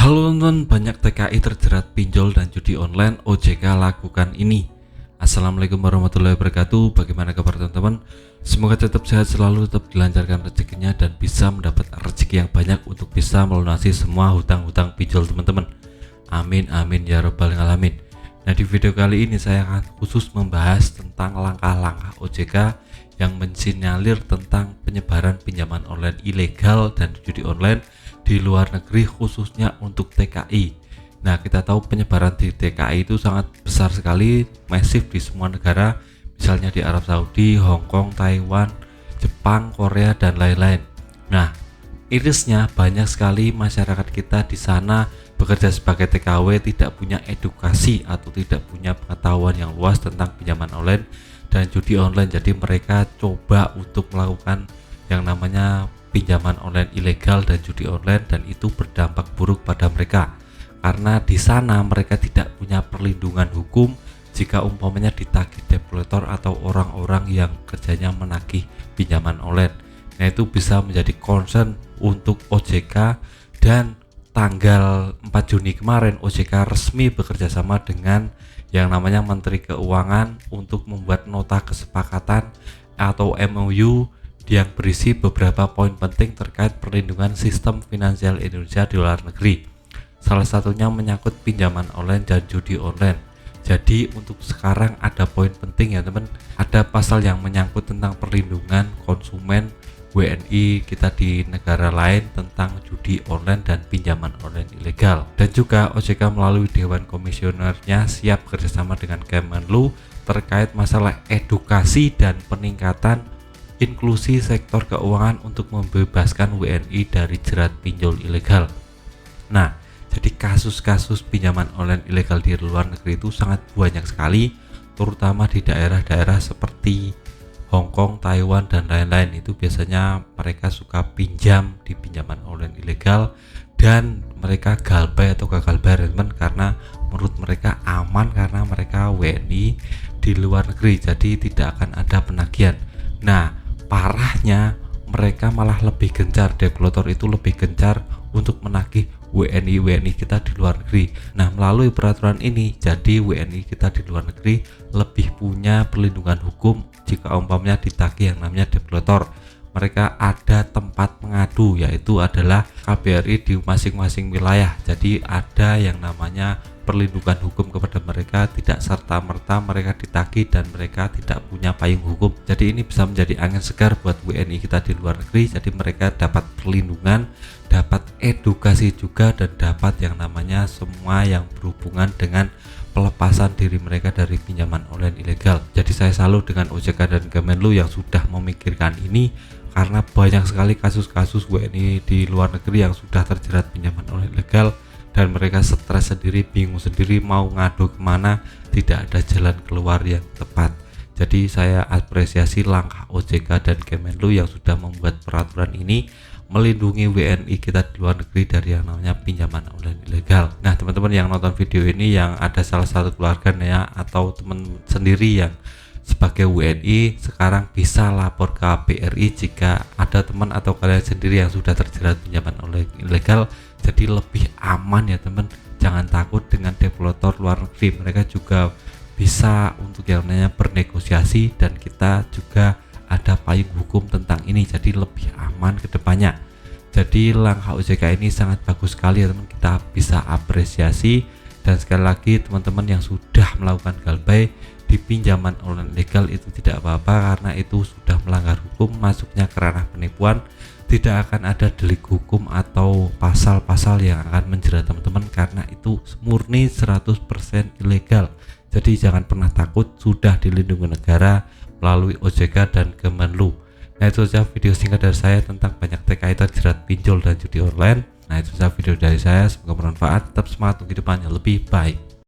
Halo teman-teman, banyak TKI terjerat pinjol dan judi online. OJK lakukan ini. Assalamualaikum warahmatullahi wabarakatuh. Bagaimana kabar teman-teman? Semoga tetap sehat selalu, tetap dilancarkan rezekinya dan bisa mendapat rezeki yang banyak untuk bisa melunasi semua hutang-hutang pinjol teman-teman. Amin amin ya robbal alamin. Nah, di video kali ini saya akan khusus membahas tentang langkah-langkah OJK yang mensinyalir tentang penyebaran pinjaman online ilegal dan judi online di luar negeri, khususnya untuk TKI. Nah, kita tahu penyebaran di TKI itu sangat besar sekali, masif di semua negara, misalnya di Arab Saudi, Hong Kong, Taiwan, Jepang, Korea, dan lain-lain. Nah, irisnya banyak sekali masyarakat kita di sana bekerja sebagai TKW tidak punya edukasi atau tidak punya pengetahuan yang luas tentang pinjaman online dan judi online. Jadi mereka coba untuk melakukan yang namanya pinjaman online ilegal dan judi online, dan itu berdampak buruk pada mereka karena di sana mereka tidak punya perlindungan hukum jika umpamanya ditagih debt collector atau orang-orang yang kerjanya menagih pinjaman online. Nah, itu bisa menjadi concern untuk OJK, dan tanggal 4 Juni kemarin OJK resmi bekerja sama dengan yang namanya Menteri Keuangan untuk membuat nota kesepakatan atau MOU yang berisi beberapa poin penting terkait perlindungan sistem finansial Indonesia di luar negeri. Salah satunya menyangkut pinjaman online dan judi online. Jadi untuk sekarang ada poin penting ya teman, ada pasal yang menyangkut tentang perlindungan konsumen WNI kita di negara lain tentang judi online dan pinjaman online ilegal. Dan juga OJK melalui Dewan Komisionernya siap bekerjasama dengan Kemenlu terkait masalah edukasi dan peningkatan inklusi sektor keuangan untuk membebaskan WNI dari jerat pinjol ilegal. Nah, jadi kasus-kasus pinjaman online ilegal di luar negeri itu sangat banyak sekali, terutama di daerah-daerah seperti Hong Kong, Taiwan, dan lain-lain. Itu biasanya mereka suka pinjam di pinjaman online ilegal dan mereka galbay atau gagal bayar teman, karena menurut mereka aman karena mereka WNI di luar negeri, jadi tidak akan ada penagihan. Nah, parahnya mereka malah lebih gencar, debt collector itu lebih gencar untuk menagih WNI kita di luar negeri. Nah, melalui peraturan ini jadi WNI kita di luar negeri lebih punya perlindungan hukum jika umpamanya ditagih yang namanya debt collector. Mereka ada tempat mengadu, yaitu adalah KBRI di masing-masing wilayah. Jadi ada yang namanya perlindungan hukum kepada mereka, tidak serta-merta mereka ditagih dan mereka tidak punya payung hukum. Jadi ini bisa menjadi angin segar buat WNI kita di luar negeri. Jadi mereka dapat perlindungan, dapat edukasi juga, dan dapat yang namanya semua yang berhubungan dengan pelepasan diri mereka dari pinjaman online ilegal. Jadi saya salut dengan OJK dan Kemenlu yang sudah memikirkan ini, karena banyak sekali kasus-kasus WNI di luar negeri yang sudah terjerat pinjaman online ilegal dan mereka stres sendiri, bingung sendiri mau ngadu kemana, tidak ada jalan keluar yang tepat. Jadi saya apresiasi langkah OJK dan Kemenlu yang sudah membuat peraturan ini melindungi WNI kita di luar negeri dari yang namanya pinjaman online ilegal. Nah, teman-teman yang nonton video ini yang ada salah satu keluarga ya atau teman sendiri yang sebagai WNI sekarang bisa lapor ke KBRI jika ada teman atau kalian sendiri yang sudah terjerat pinjaman online ilegal. Jadi lebih aman ya teman, jangan takut dengan debt collector luar negeri, mereka juga bisa untuk yang namanya bernegosiasi dan kita juga ada payung hukum tentang ini, jadi lebih aman ke depannya. Jadi langkah OJK ini sangat bagus sekali ya teman, kita bisa apresiasi. Dan sekali lagi teman-teman yang sudah melakukan galbay di pinjaman online legal itu tidak apa-apa, karena itu sudah melanggar hukum, masuknya ke ranah penipuan. Tidak akan ada delik hukum atau pasal-pasal yang akan menjerat teman-teman karena itu murni 100% ilegal. Jadi jangan pernah takut, sudah dilindungi negara melalui OJK dan Kemenlu. Nah, itu saja video singkat dari saya tentang banyak TKI terjerat pinjol dan judi online. Nah, itu saja video dari saya, semoga bermanfaat. Tetap semangat untuk kehidupan yang lebih baik.